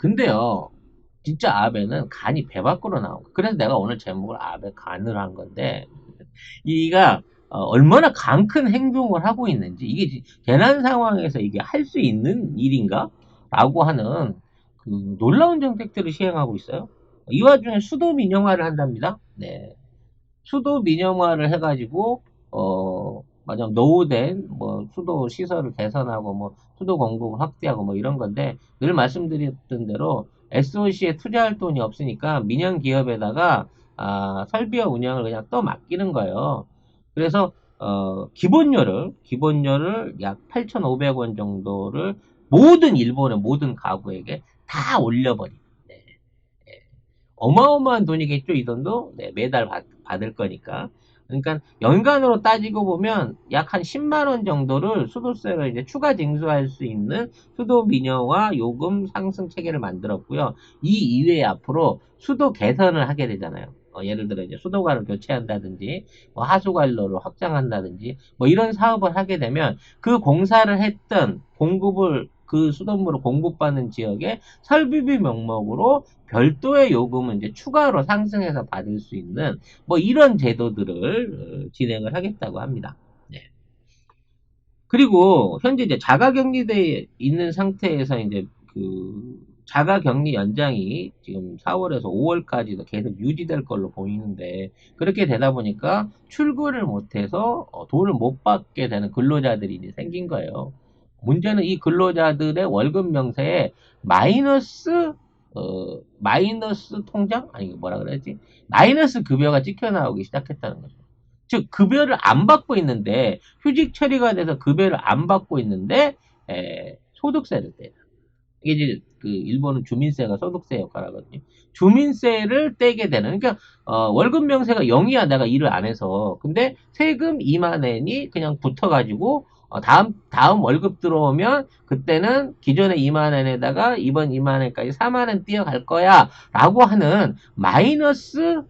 근데요, 진짜 아베는 간이 배 밖으로 나온 거예요. 그래서 내가 오늘 제목을 아베 간으로 한 건데, 이가 얼마나 간 큰 행동을 하고 있는지, 이게 재난 상황에서 이게 할 수 있는 일인가? 라고 하는 그 놀라운 정책들을 시행하고 있어요. 이 와중에 수도 민영화를 한답니다. 네. 수도 민영화를 해가지고 만약 노후된 뭐 수도 시설을 개선하고 뭐 수도 공급을 확대하고 뭐 이런 건데, 늘 말씀드렸던 대로 SOC에 투자할 돈이 없으니까 민영 기업에다가 설비와 운영을 그냥 또 맡기는 거예요. 그래서 기본료를 약 8,500원 정도를 모든 일본의 모든 가구에게 다 올려버린, 네. 어마어마한 돈이겠죠, 이 돈도. 네, 매달 받을 거니까. 그러니까 연간으로 따지고 보면 약 한 10만 원 정도를 수도세를 이제 추가 징수할 수 있는 수도 민영화 요금 상승 체계를 만들었고요. 이 이외에 앞으로 수도 개선을 하게 되잖아요. 예를 들어 이제 수도관을 교체한다든지, 뭐 하수관로를 확장한다든지, 뭐 이런 사업을 하게 되면 그 공사를 했던 공급을 그 수돗물을 공급받는 지역에 설비비 명목으로 별도의 요금은 이제 추가로 상승해서 받을 수 있는 뭐 이런 제도들을 진행을 하겠다고 합니다. 네. 그리고 현재 이제 자가격리돼 있는 상태에서 이제 그 자가격리 연장이 지금 4월에서 5월까지도 계속 유지될 걸로 보이는데, 그렇게 되다 보니까 출근을 못해서 돈을 못 받게 되는 근로자들이 이제 생긴 거예요. 문제는 이 근로자들의 월급 명세에 마이너스 통장? 아니, 뭐라 그래야지? 마이너스 급여가 찍혀 나오기 시작했다는 거죠. 즉, 급여를 안 받고 있는데, 휴직 처리가 돼서 급여를 안 받고 있는데, 소득세를 떼요. 이게 이제 그 일본은 주민세가 소득세 역할을 하거든요. 주민세를 떼게 되는, 그러니까 월급 명세가 0이야, 내가 일을 안 해서. 근데 세금 2만 엔이 그냥 붙어가지고 다음 월급 들어오면 그때는 기존의 2만 엔에다가 이번 2만 엔까지 4만 엔 띄어갈 거야라고 하는 마이너스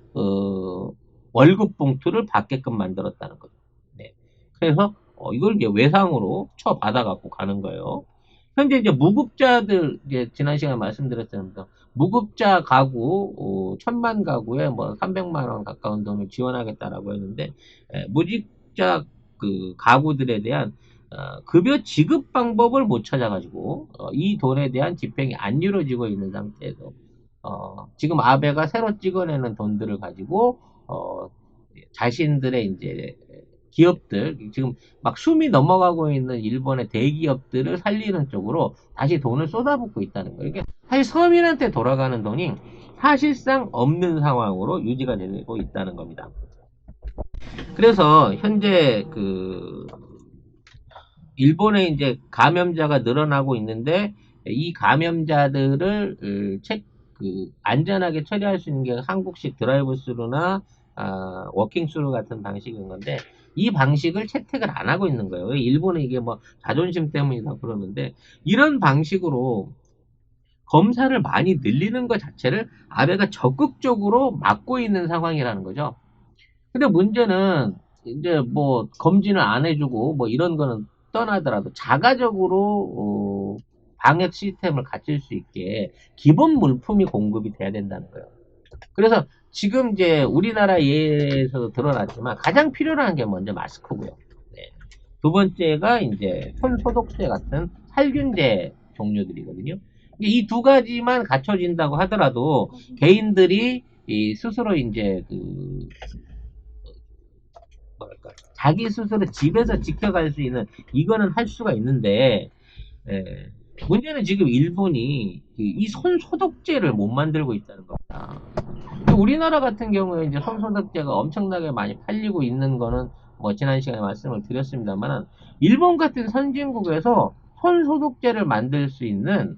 월급 봉투를 받게끔 만들었다는 거죠. 네. 그래서 이걸 이제 외상으로 쳐 받아갖고 가는 거예요. 현재 이제 무급자들, 이제 지난 시간에 말씀드렸잖아요. 무급자 가구, 1,000만 가구에 뭐 300만 원 가까운 돈을 지원하겠다라고 했는데, 무직자 그 가구들에 대한 급여 지급 방법을 못 찾아가지고 이 돈에 대한 집행이 안 이루어지고 있는 상태에서 지금 아베가 새로 찍어내는 돈들을 가지고 자신들의 이제 기업들, 지금 막 숨이 넘어가고 있는 일본의 대기업들을 살리는 쪽으로 다시 돈을 쏟아붓고 있다는 거예요. 그러니까 사실 서민한테 돌아가는 돈이 사실상 없는 상황으로 유지가 되고 있다는 겁니다. 그래서 현재 그 일본에 이제 감염자가 늘어나고 있는데, 이 감염자들을 안전하게 처리할 수 있는 게 한국식 드라이브 스루나 워킹 스루 같은 방식인 건데, 이 방식을 채택을 안 하고 있는 거예요. 일본은 이게 뭐 자존심 때문이다 그러는데, 이런 방식으로 검사를 많이 늘리는 것 자체를 아베가 적극적으로 막고 있는 상황이라는 거죠. 근데 문제는 이제 뭐 검진을 안 해주고 뭐 이런 거는 떠나더라도 자가적으로 방역 시스템을 갖출 수 있게 기본 물품이 공급이 돼야 된다는 거예요. 그래서 지금 이제 우리나라 예에서도 드러났지만 가장 필요한 게 먼저 마스크고요. 네. 두 번째가 이제 손 소독제 같은 살균제 종류들이거든요. 이 두 가지만 갖춰진다고 하더라도 개인들이 스스로 이제 뭐랄까, 자기 스스로 집에서 지켜갈 수 있는 이거는 할 수가 있는데, 예, 문제는 지금 일본이 이 손소독제를 못 만들고 있다는 겁니다. 우리나라 같은 경우에 이제 손소독제가 엄청나게 많이 팔리고 있는 거는 뭐 지난 시간에 말씀을 드렸습니다만, 일본 같은 선진국에서 손소독제를 만들 수 있는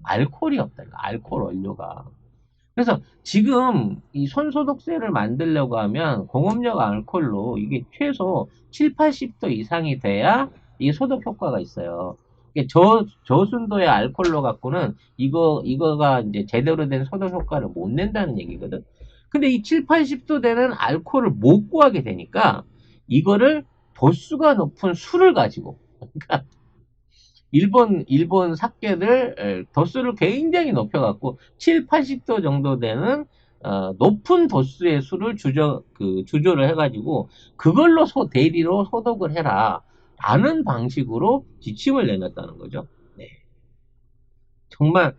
알코올이 없다. 알코올 원료가. 그래서 지금 이 손소독제를 만들려고 하면 공업용 알코올로 이게 최소 7, 80도 이상이 돼야 이 소독 효과가 있어요. 이게 저순도의 알코올로 갖고는 이거가 이제 제대로 된 소독 효과를 못 낸다는 얘기거든. 근데 이 7, 80도 되는 알코올을 못 구하게 되니까 이거를 도수가 높은 술을 가지고, 그러니까 일본 삭개들 도수를 굉장히 높여갖고 7, 80도 정도 되는 높은 도수의 술을 주조를 해가지고 그걸로 대리로 소독을 해라 라는 방식으로 지침을 내놨다는 거죠. 네. 정말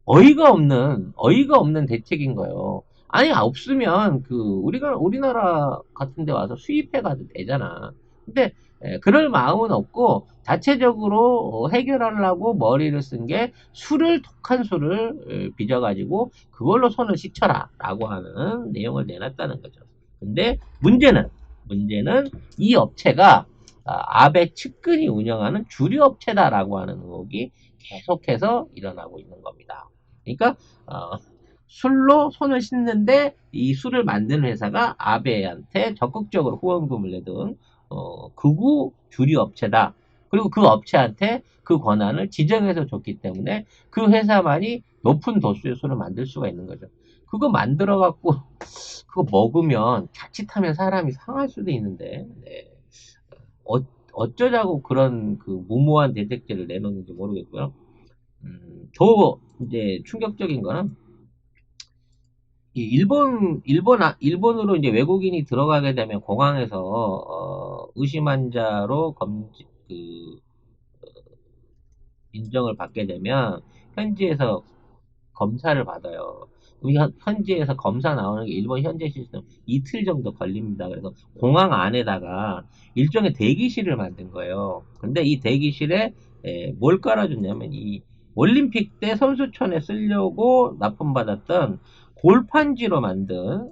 어이가 없는 대책인 거예요. 아니 없으면 우리나라 같은 데 와서 수입해 가도 되잖아. 근데 그럴 마음은 없고 자체적으로 해결하려고 머리를 쓴 게 독한 술을 빚어가지고 그걸로 손을 씻쳐라 라고 하는 내용을 내놨다는 거죠. 근데 문제는 이 업체가 아베 측근이 운영하는 주류 업체다라고 하는 의혹이 계속해서 일어나고 있는 겁니다. 그러니까 술로 손을 씻는데 이 술을 만드는 회사가 아베한테 적극적으로 후원금을 내던 극우 주류 업체다. 그리고 그 업체한테 그 권한을 지정해서 줬기 때문에 그 회사만이 높은 도수의 술을 만들 수가 있는 거죠. 그거 만들어 갖고 그거 먹으면 자칫하면 사람이 상할 수도 있는데 네. 어쩌자고 그런 그 무모한 대책들을 내놓는지 모르겠고요. 더 이제 충격적인 거는 이 일본으로 이제 외국인이 들어가게 되면 공항에서 의심 환자로 인정을 받게 되면 현지에서 검사를 받아요. 우리 현지에서 검사 나오는 게 일본 현재 시스템 이틀 정도 걸립니다. 그래서 공항 안에다가 일종의 대기실을 만든 거예요. 근데 이 대기실에 뭘 깔아줬냐면 이 올림픽 때 선수촌에 쓰려고 납품받았던 골판지로 만든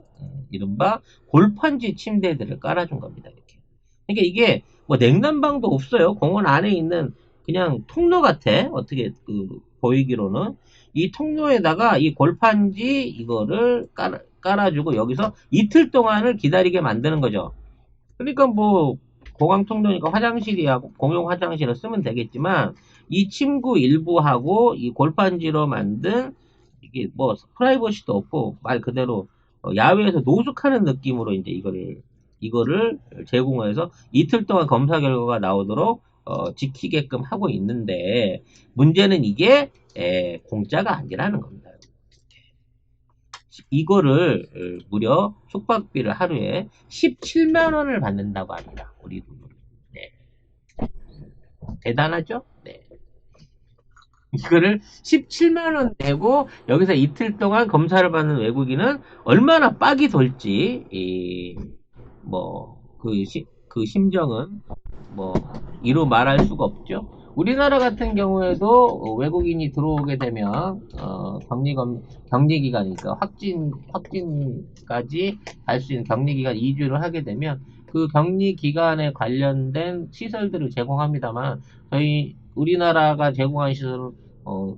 이른바 골판지 침대들을 깔아준 겁니다. 이렇게. 그러니까 이게 뭐 냉난방도 없어요. 공원 안에 있는 그냥 통로 같아. 어떻게 보이기로는 이 통로에다가 이 골판지 이거를 깔아주고 여기서 이틀 동안을 기다리게 만드는 거죠. 그러니까 뭐 공항 통로니까 화장실이하고 공용 화장실을 쓰면 되겠지만 이 침구 일부하고 이 골판지로 만든 이게 뭐 프라이버시도 없고 말 그대로 야외에서 노숙하는 느낌으로 이제 이거를 제공해서 이틀 동안 검사 결과가 나오도록 지키게끔 하고 있는데 문제는 이게 공짜가 아니라는 겁니다. 이거를 무려 숙박비를 하루에 17만 원을 받는다고 합니다. 우리 돈으로. 네. 대단하죠? 네. 이거를 17만 원 내고 여기서 이틀 동안 검사를 받는 외국인은 얼마나 빡이 돌지 그 심정은 뭐 이루 말할 수가 없죠. 우리나라 같은 경우에도 외국인이 들어오게 되면 격리 기간이니까 확진까지 갈 수 있는 격리 기간 2주를 하게 되면 그 격리 기간에 관련된 시설들을 제공합니다만 저희 우리나라가 제공한 시설은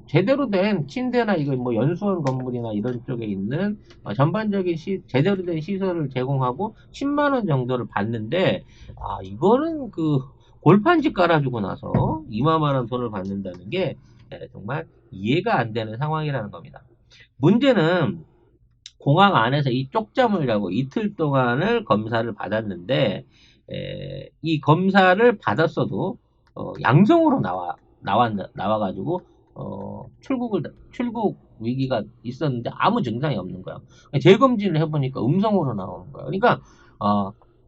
제대로 된 침대나 이거 뭐 연수원 건물이나 이런 쪽에 있는 전반적인 제대로 된 시설을 제공하고 10만 원 정도를 받는데 이거는 그 골판지 깔아주고 나서 이만한 돈을 받는다는 게 정말 이해가 안 되는 상황이라는 겁니다. 문제는 공항 안에서 이 쪽잠을 자고 이틀 동안을 검사를 받았는데 이 검사를 받았어도 양성으로 나와가지고 출국 위기가 있었는데 아무 증상이 없는 거야. 재검진을 해보니까 음성으로 나오는 거야. 그러니까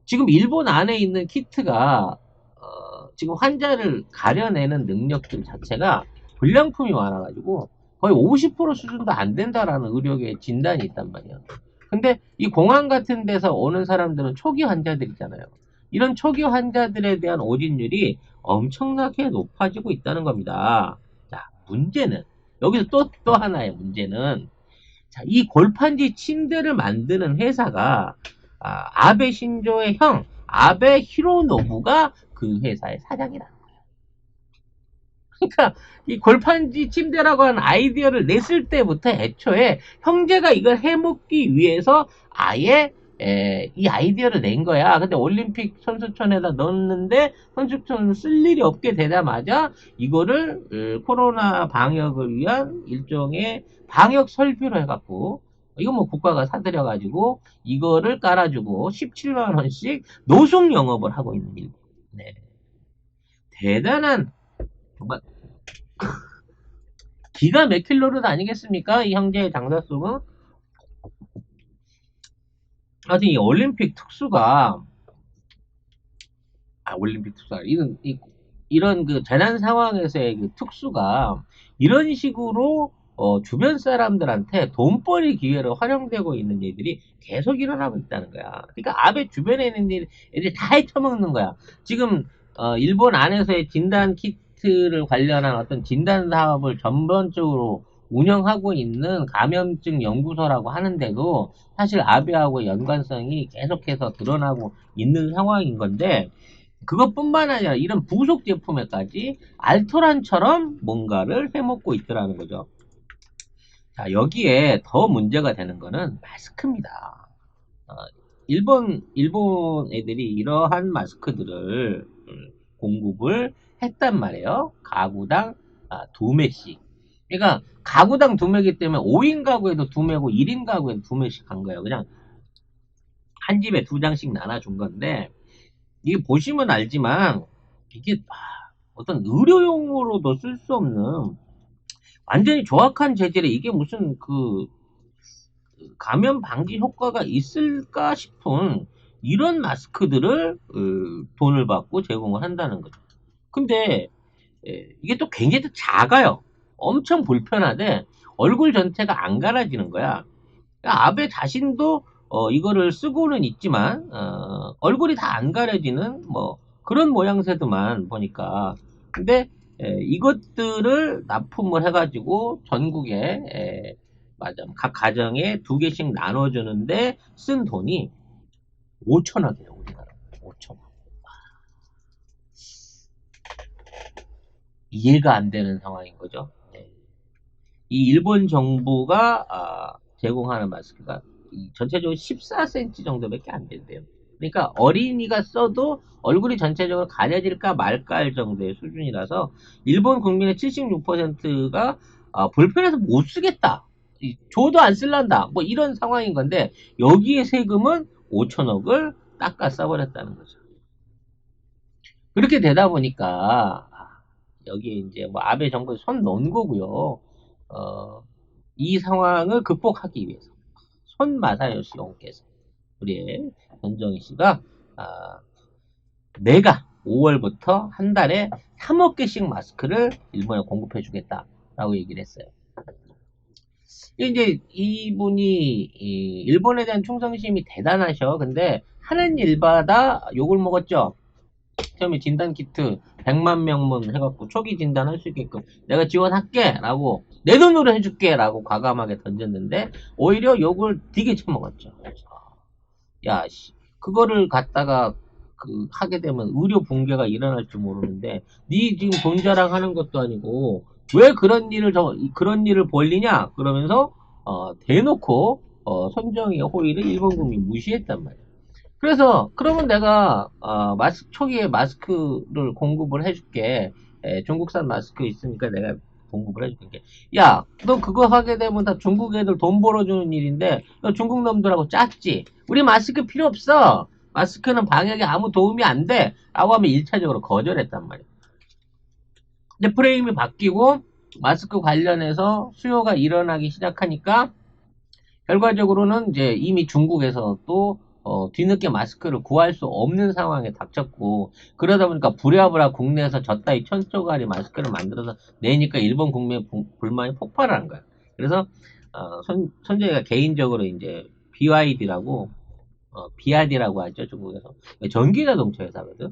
지금 일본 안에 있는 키트가 지금 환자를 가려내는 능력들 자체가 불량품이 많아가지고 거의 50% 수준도 안 된다라는 의료계의 진단이 있단 말이야. 근데 이 공항 같은 데서 오는 사람들은 초기 환자들이잖아요. 이런 초기 환자들에 대한 오진율이 엄청나게 높아지고 있다는 겁니다. 자, 문제는 여기서 또 하나의 문제는 자, 이 골판지 침대를 만드는 회사가 아베 신조의 형 아베 히로노부가 그 회사의 사장이라는 거예요. 그러니까 이 골판지 침대라고 하는 아이디어를 냈을 때부터 애초에 형제가 이걸 해먹기 위해서 아예 이 아이디어를 낸 거야. 근데 올림픽 선수촌에다 넣었는데 선수촌을 쓸 일이 없게 되자마자 이거를 코로나 방역을 위한 일종의 방역 설비로 해갖고 이거 뭐 국가가 사들여가지고 이거를 깔아주고 17만 원씩 노숙 영업을 하고 있는 일. 네. 대단한 정말 기가 막힐 노릇 아니겠습니까? 이 형제의 장사성은. 하여튼 이 올림픽 특수가 올림픽 특수가 이런 그 재난 상황에서의 그 특수가 이런 식으로 주변 사람들한테 돈벌이 기회로 활용되고 있는 일들이 계속 일어나고 있다는 거야. 그러니까 아베 주변에 있는 애들이 다 헤쳐먹는 거야. 지금 일본 안에서의 진단 키트를 관련한 어떤 진단 사업을 전반적으로 운영하고 있는 감염증 연구소라고 하는데도 사실 아베하고 연관성이 계속해서 드러나고 있는 상황인 건데, 그것뿐만 아니라 이런 부속 제품에까지 알토란처럼 뭔가를 해먹고 있더라는 거죠. 자, 여기에 더 문제가 되는 거는 마스크입니다. 어, 일본 애들이 이러한 마스크들을 공급을 했단 말이에요. 가구당 2매씩. 그러니까 가구당 2매기 때문에 5인 가구에도 2매고 1인 가구에도 2매씩 한 거예요. 그냥 한 집에 2장씩 나눠준 건데, 이게 보시면 알지만 이게 어떤 의료용으로도 쓸 수 없는 완전히 조악한 재질의, 이게 무슨 그 감염 방지 효과가 있을까 싶은 이런 마스크들을 돈을 받고 제공을 한다는 거죠. 근데 이게 또 굉장히 또 작아요. 엄청 불편하대. 얼굴 전체가 안 갈아지는 거야. 그러니까 아베 자신도 이거를 쓰고는 있지만 얼굴이 다 안 가려지는 뭐 그런 모양새도만 보니까. 근데 이것들을 납품을 해가지고 전국에 맞아, 각 가정에 2개씩 나눠주는데 쓴 돈이 5천억이에요. 우리나라 5천억. 이해가 안 되는 상황인 거죠. 이 일본 정부가 제공하는 마스크가 전체적으로 14cm 정도밖에 안 된대요. 그러니까 어린이가 써도 얼굴이 전체적으로 가려질까 말까 할 정도의 수준이라서 일본 국민의 76%가 불편해서 못 쓰겠다. 줘도 안 쓸란다. 뭐 이런 상황인 건데, 여기에 세금은 5천억을 닦아 써버렸다는 거죠. 그렇게 되다 보니까 여기에 이제 뭐 아베 정부에 손 놓은 거고요. 이 상황을 극복하기 위해서 손 마사요시 원께서, 우리의 전정희 씨가 내가 5월부터 한 달에 3억 개씩 마스크를 일본에 공급해 주겠다라고 얘기를 했어요. 이제 이분이 일본에 대한 충성심이 대단하셔. 근데 하는 일마다 욕을 먹었죠. 처음에 진단키트 100만 명분 해갖고 초기 진단할 수 있게끔 내가 지원할게 라고, 내 돈으로 해줄게 라고 과감하게 던졌는데 오히려 욕을 되게 처먹었죠. 야, 그거를 갖다가 하게 되면 의료 붕괴가 일어날 줄 모르는데, 네 지금 돈 자랑하는 것도 아니고 왜 그런 일을 벌리냐 그러면서 대놓고 선정의 호의를 일본 국민 무시했단 말이야. 그래서 그러면 내가 초기에 마스크를 공급을 해줄게. 중국산 마스크 있으니까 내가 공급을 해줄게. 야, 너 그거 하게 되면 다 중국 애들 돈 벌어주는 일인데 너 중국 놈들하고 짰지. 우리 마스크 필요 없어. 마스크는 방역에 아무 도움이 안 돼. 라고 하면 1차적으로 거절했단 말이야. 근데 프레임이 바뀌고 마스크 관련해서 수요가 일어나기 시작하니까 결과적으로는 이제 이미 중국에서 또 뒤늦게 마스크를 구할 수 없는 상황에 닥쳤고, 그러다 보니까 부랴부랴 국내에서 저따위 천조가리 마스크를 만들어서 내니까 일본 국민의 불만이 폭발한 거야. 그래서 선재가 개인적으로 이제 BYD라고 BRD라고 하죠, 중국에서. 전기자동차 회사거든.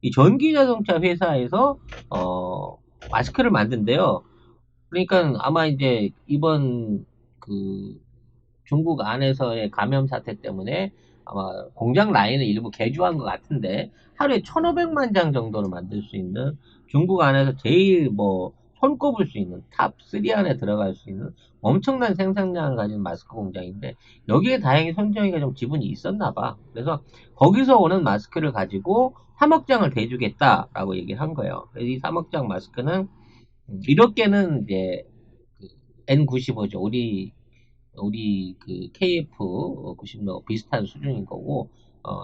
이 전기자동차 회사에서 마스크를 만든대요. 그러니까 아마 이제 이번 그 중국 안에서의 감염 사태 때문에 아마 공장 라인을 일부 개조한 것 같은데, 하루에 1,500만 장 정도를 만들 수 있는, 중국 안에서 제일 뭐 손꼽을 수 있는 탑3 안에 들어갈 수 있는 엄청난 생산량을 가진 마스크 공장인데, 여기에 다행히 손정희가 좀 지분이 있었나 봐. 그래서 거기서 오는 마스크를 가지고 3억 장을 대주겠다라고 얘기를 한 거예요. 그래서 이 3억 장 마스크는 이렇게는 이제 N95죠. 우리 그 KF 96 비슷한 수준인 거고,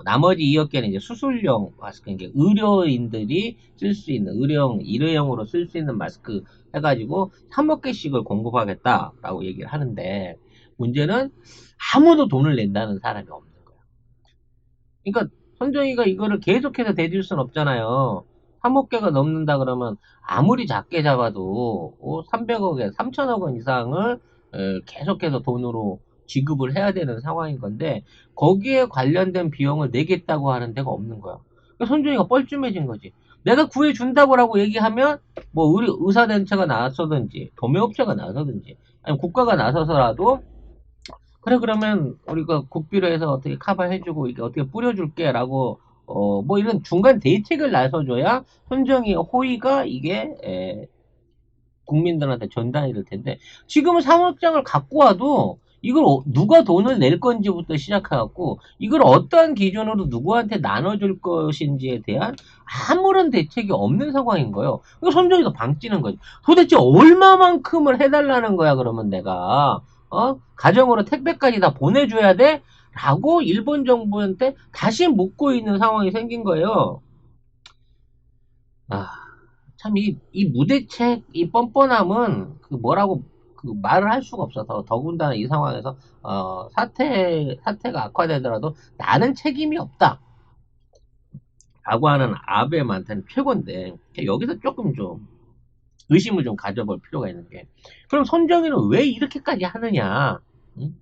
나머지 2억 개는 이제 수술용 마스크, 이게 의료인들이 쓸 수 있는 일회용으로 쓸 수 있는 마스크 해가지고 3억 개씩을 공급하겠다라고 얘기를 하는데, 문제는 아무도 돈을 낸다는 사람이 없는 거야. 그러니까 손정희가 이거를 계속해서 대줄 순 없잖아요. 3억 개가 넘는다 그러면 아무리 작게 잡아도 300억에 3천억 원 이상을 계속해서 돈으로 지급을 해야 되는 상황인 건데, 거기에 관련된 비용을 내겠다고 하는 데가 없는 거야. 그러니까 손정희가 뻘쭘해진 거지. 내가 구해준다고 얘기하면 뭐 우리 의사단체가 나서든지 도매업체가 나서든지 아니면 국가가 나서서라도, 그래, 그러면 우리가 국비로 해서 어떻게 커버해주고 이게 어떻게 뿌려줄게라고 뭐 이런 중간 대책을 나서줘야 손정희의 호의가 이게 국민들한테 전달이 될 텐데, 지금은 상업장을 갖고 와도 이걸 누가 돈을 낼 건지부터 시작해갖고 이걸 어떠한 기준으로 누구한테 나눠줄 것인지에 대한 아무런 대책이 없는 상황인 거예요. 이거 손정희도 방찌는 거지. 도대체 얼마만큼을 해달라는 거야, 그러면 내가 가정으로 택배까지 다 보내줘야 돼? 라고 일본 정부한테 다시 묻고 있는 상황이 생긴 거예요. 아, 참, 이 무대책, 이 뻔뻔함은, 그 뭐라고, 그 말을 할 수가 없어서, 더군다나 이 상황에서, 사태가 악화되더라도 나는 책임이 없다. 라고 하는 아베한테는 최고인데, 여기서 조금 좀 의심을 좀 가져볼 필요가 있는 게, 그럼 손정희는 왜 이렇게까지 하느냐? 응?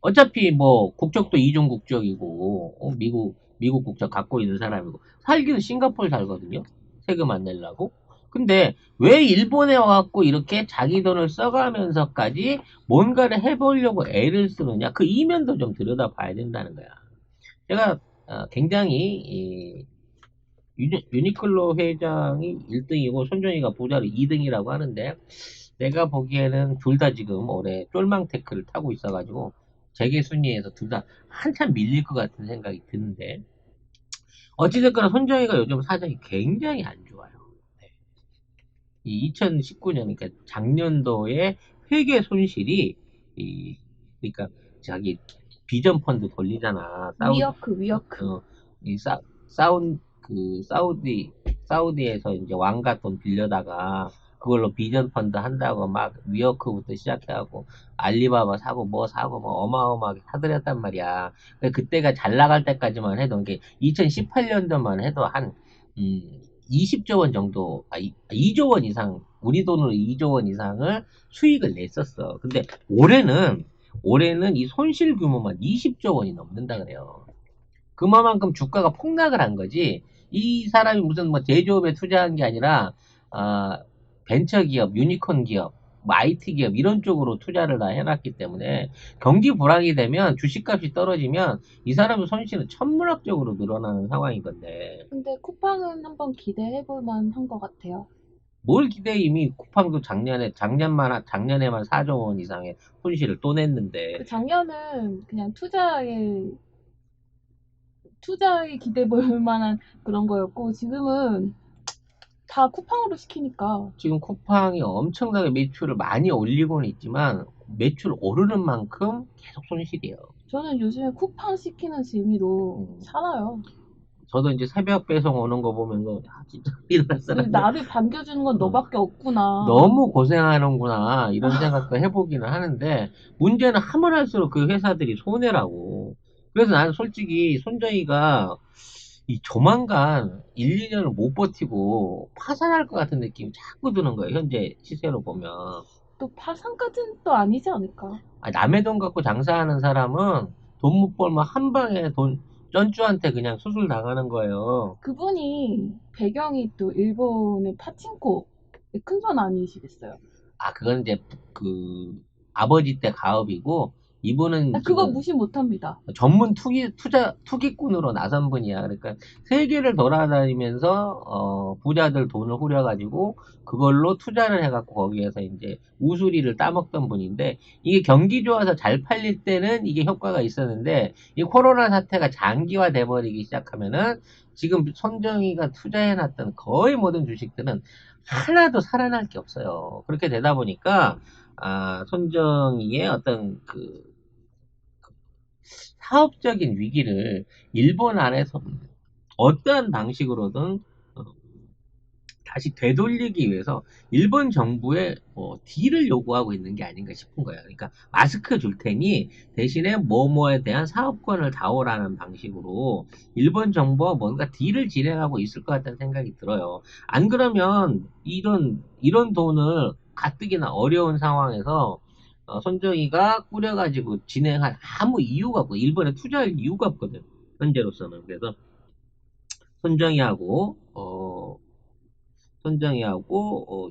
어차피 뭐, 국적도 이중 국적이고, 미국 국적 갖고 있는 사람이고, 살기는 싱가포르 살거든요? 세금 안 내려고. 근데 왜 일본에 와갖고 이렇게 자기 돈을 써가면서까지 뭔가를 해보려고 애를 쓰느냐? 그 이면도 좀 들여다봐야 된다는 거야. 제가 굉장히 유니클로 회장이 1등이고 손정희가 부자로 2등이라고 하는데, 내가 보기에는 둘 다 지금 올해 쫄망 테크를 타고 있어가지고 재계 순위에서 둘 다 한참 밀릴 것 같은 생각이 드는데, 어찌됐거나 손정희가 요즘 사정이 굉장히 안 좋아요. 네. 이 2019년, 그러니까 작년도에 회계 손실이, 그러니까 자기 비전 펀드 돌리잖아. 위어크. 이 사우디에서 이제 왕가 돈 빌려다가 그걸로 비전 펀드 한다고 막 위어크부터 시작해갖고 알리바바 사고 뭐 사고 뭐 어마어마하게 사들였단 말이야. 그때가 잘 나갈 때까지만 해도, 이게 2018년도만 해도 한 20조 원 정도, 2조 원 이상, 우리 돈으로 2조 원 이상을 수익을 냈었어. 근데 올해는 이 손실 규모만 20조 원이 넘는다 그래요. 그만큼 주가가 폭락을 한 거지. 이 사람이 무슨 뭐 제조업에 투자한 게 아니라, 아, 벤처 기업, 유니콘 기업, 뭐 IT 기업 이런 쪽으로 투자를 다 해놨기 때문에, 경기 불황이 되면 주식값이 떨어지면 이 사람의 손실은 천문학적으로 늘어나는 상황인 건데, 근데 쿠팡은 한번 기대해 볼 만한 것 같아요. 뭘 기대해. 이미 쿠팡도 작년에만 4조 원 이상의 손실을 또 냈는데. 그 작년은 그냥 투자에 기대해 볼 만한 그런 거였고, 지금은 다 쿠팡으로 시키니까. 지금 쿠팡이 엄청나게 매출을 많이 올리고는 있지만 매출 오르는 만큼 계속 손실이에요. 저는 요즘에 쿠팡 시키는 재미로 음, 살아요. 저도 이제 새벽 배송 오는 거 보면서 진짜 일어날 사람이 나를 반겨주는 건 어, 너밖에 없구나. 너무 고생하는구나 이런 생각도 해보기는 하는데, 문제는 하면 할수록 그 회사들이 손해라고. 그래서 나는 솔직히 손정희가 이 조만간 1, 2년을 못 버티고 파산할 것 같은 느낌이 자꾸 드는 거예요. 현재 시세로 보면. 또 파산까지는 또 아니지 않을까. 남의 돈 갖고 장사하는 사람은 돈 못 벌면 한 방에 쩐주한테 그냥 수술 당하는 거예요. 그분이 배경이 또 일본의 파친코 큰 선 아니시겠어요? 그건 이제 아버지 때 가업이고, 이분은 그거 지금 무시 못합니다. 전문 투기꾼으로 나선 분이야. 그러니까 세계를 돌아다니면서 부자들 돈을 후려가지고 그걸로 투자를 해갖고 거기에서 이제 우수리를 따먹던 분인데, 이게 경기 좋아서 잘 팔릴 때는 이게 효과가 있었는데, 이 코로나 사태가 장기화돼 버리기 시작하면은 지금 손정희가 투자해놨던 거의 모든 주식들은 하나도 살아날 게 없어요. 그렇게 되다 보니까 손정희의 어떤 사업적인 위기를 일본 안에서 어떠한 방식으로든 어, 다시 되돌리기 위해서 일본 정부에 딜을 요구하고 있는 게 아닌가 싶은 거예요. 그러니까 마스크 줄 테니 대신에 뭐뭐에 대한 사업권을 다오라는 방식으로 일본 정부와 뭔가 딜을 진행하고 있을 것 같다는 생각이 들어요. 안 그러면 이런 돈을 가뜩이나 어려운 상황에서 손정희가 꾸려가지고 진행할 아무 이유가 없고 일본에 투자할 이유가 없거든. 현재로서는. 그래서 손정희하고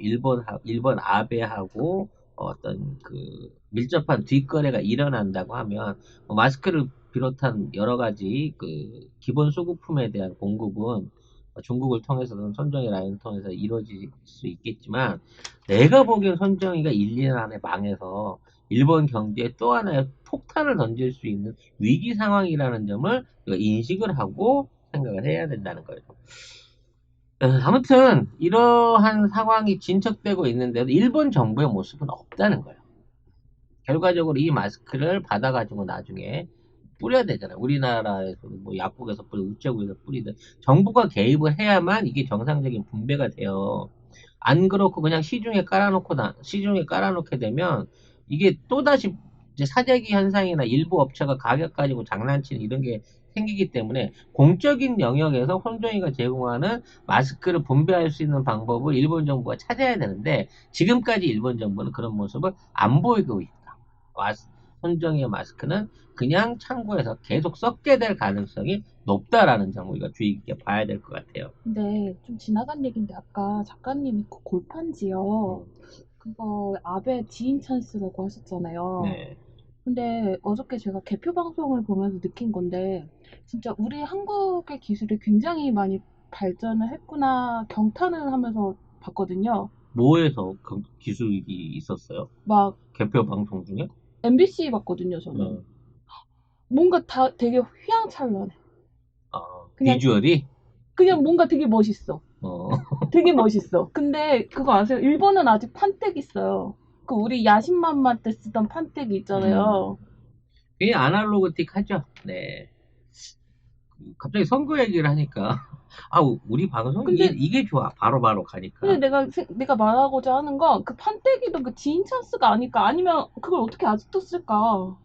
일본 아베하고 어떤 그 밀접한 뒷거래가 일어난다고 하면 마스크를 비롯한 여러 가지 그 기본 수급품에 대한 공급은 중국을 통해서든 손정희 라인을 통해서 이루어질 수 있겠지만 내가 보기엔 손정희가 1, 2년 안에 망해서 일본 경제에 또 하나의 폭탄을 던질 수 있는 위기 상황이라는 점을 인식을 하고 생각을 해야 된다는 거예요. 아무튼 이러한 상황이 진척되고 있는데도 일본 정부의 모습은 없다는 거예요. 결과적으로 이 마스크를 받아가지고 나중에 뿌려야 되잖아요. 우리나라에서 뭐 약국에서 뿌리고 우체국에서 뿌리든 정부가 개입을 해야만 이게 정상적인 분배가 돼요. 안 그렇고 그냥 시중에 깔아놓게 되면 이게 또다시 이제 사재기 현상이나 일부 업체가 가격 가지고 장난치는 이런 게 생기기 때문에 공적인 영역에서 혼종이가 제공하는 마스크를 분배할 수 있는 방법을 일본 정부가 찾아야 되는데 지금까지 일본 정부는 그런 모습을 안 보이고 있다. 혼종의 마스크는 그냥 창고에서 계속 썩게 될 가능성이 높다라는 점을 우리가 주의 깊게 봐야 될 것 같아요. 근데 좀 지나간 얘기인데 아까 작가님이 그 골판지요. 음, 그거 아베 지인 찬스라고 하셨잖아요. 네. 근데 어저께 제가 개표 방송을 보면서 느낀 건데 진짜 우리 한국의 기술이 굉장히 많이 발전을 했구나 경탄을 하면서 봤거든요. 뭐에서 그 기술이 있었어요? 막 개표 방송 중에? MBC 봤거든요, 저는. 어, 뭔가 다 되게 휘황찬란해. 그냥 비주얼이? 그냥 뭔가 되게 멋있어. 어, 되게 멋있어. 근데 그거 아세요? 일본은 아직 판때기 있어요. 그 우리 야심만만 때 쓰던 판때기 있잖아요. 굉장히 아날로그틱 하죠. 네. 갑자기 선거 얘기를 하니까, 우리 방송 근데 이게 좋아. 바로바로 근데 가니까. 내가 말하고자 하는 건 그 판때기도 그 지인 찬스가 아닐까? 아니면 그걸 어떻게 아직도 쓸까?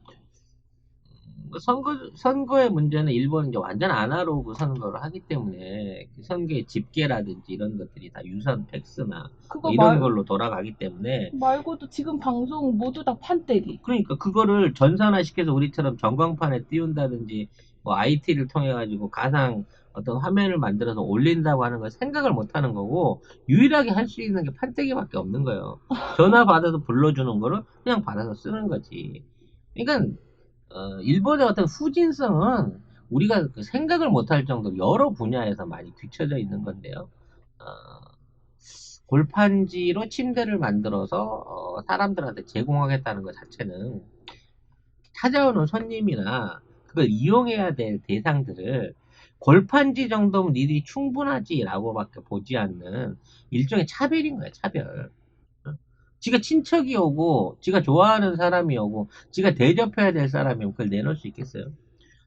선거의 문제는 일본은 이제 완전 아날로그 선거를 하기 때문에 그 선거의 집계라든지 이런 것들이 다 유선 팩스나 뭐 그거 이런 걸로 돌아가기 때문에 말고도 지금 방송 모두 다 판때기. 그러니까 그거를 전산화시켜서 우리처럼 전광판에 띄운다든지 뭐 IT를 통해 가지고 가상 어떤 화면을 만들어서 올린다고 하는 걸 생각을 못 하는 거고 유일하게 할 수 있는 게 판때기밖에 없는 거예요. 전화 받아서 불러주는 거를 그냥 받아서 쓰는 거지. 그러니까 일본의 어떤 후진성은 우리가 그 생각을 못할 정도로 여러 분야에서 많이 뒤처져 있는 건데요. 어, 골판지로 침대를 만들어서 사람들한테 제공하겠다는 것 자체는 찾아오는 손님이나 그걸 이용해야 될 대상들을 골판지 정도면 니들이 충분하지라고밖에 보지 않는 일종의 차별인 거야, 차별. 어? 지가 친척이 오고, 지가 좋아하는 사람이 오고, 지가 대접해야 될 사람이 오면 그걸 내놓을 수 있겠어요?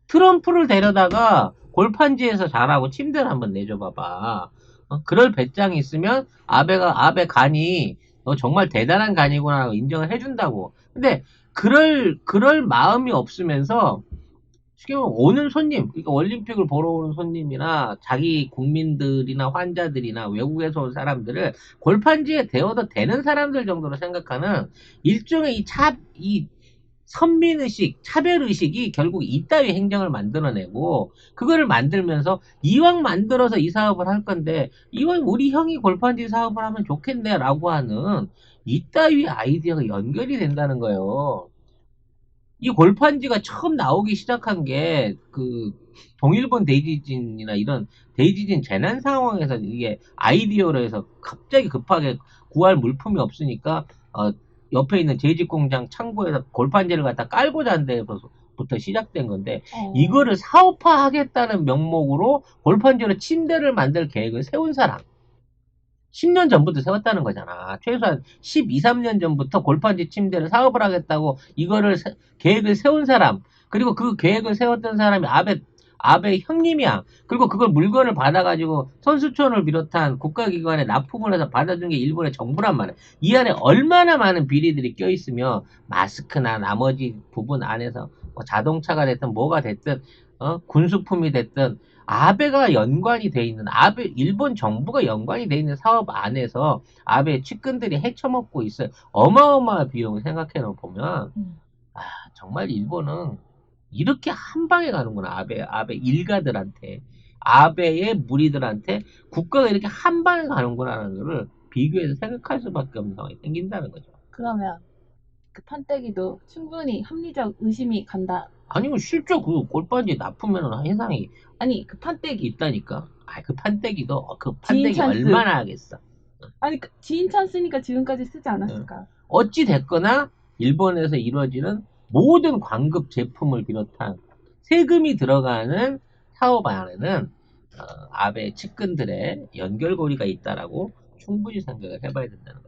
트럼프를 데려다가 골판지에서 자라고 침대를 한번 내줘봐봐. 그럴 배짱이 있으면 아베 간이 너 정말 대단한 간이구나 인정을 해준다고. 근데 그럴 마음이 없으면서 쉽게 말하면 오는 손님, 그러니까 올림픽을 보러 오는 손님이나 자기 국민들이나 환자들이나 외국에서 온 사람들을 골판지에 대어도 되는 사람들 정도로 생각하는 일종의 이 선민의식, 차별의식이 결국 이따위 행정을 만들어내고, 그거를 만들면서, 이왕 만들어서 이 사업을 할 건데, 이왕 우리 형이 골판지 사업을 하면 좋겠네, 라고 하는 이따위 아이디어가 연결이 된다는 거예요. 이 골판지가 처음 나오기 시작한 게, 동일본 대지진이나 이런 대지진 재난 상황에서 이게 아이디어로 해서 갑자기 급하게 구할 물품이 없으니까, 옆에 있는 제직공장 창고에서 골판지를 갖다 깔고 잔 데부터 시작된 건데, 어, 이거를 사업화하겠다는 명목으로 골판지로 침대를 만들 계획을 세운 사람. 10년 전부터 세웠다는 거잖아. 최소한 12, 3년 전부터 골판지 침대를 사업을 하겠다고 이거를 계획을 세운 사람, 그리고 그 계획을 세웠던 사람이 아베 형님이야. 그리고 그걸 물건을 받아가지고 선수촌을 비롯한 국가기관에 납품을 해서 받아준 게 일본의 정부란 말이야. 이 안에 얼마나 많은 비리들이 껴있으며 마스크나 나머지 부분 안에서 뭐 자동차가 됐든 뭐가 됐든 군수품이 됐든 아베가 연관이 돼 있는 일본 정부가 연관이 돼 있는 사업 안에서 아베 측근들이 헤쳐먹고 있어요. 어마어마한 비용을 생각해 보면 음. 아, 정말 일본은 이렇게 한 방에 가는구나. 아베 일가들한테 아베의 무리들한테 국가가 이렇게 한 방에 가는구나라는 것을 비교해서 생각할 수밖에 없는 상황이 생긴다는 거죠. 그러면 그 판때기도 충분히 합리적 의심이 간다. 아니면 실제 그 골반지 납품에는 해상이 아니, 그 판때기. 있다니까. 그 판때기도 그 지인 판때기 찬스. 얼마나 하겠어. 아니, 그 지인 찬스니까 지금까지 쓰지 응. 않았을까? 어찌 됐거나 일본에서 이루어지는 모든 광급 제품을 비롯한 세금이 들어가는 사업 안에는 아베 측근들의 연결고리가 있다라고 충분히 생각을 해봐야 된다는 거죠.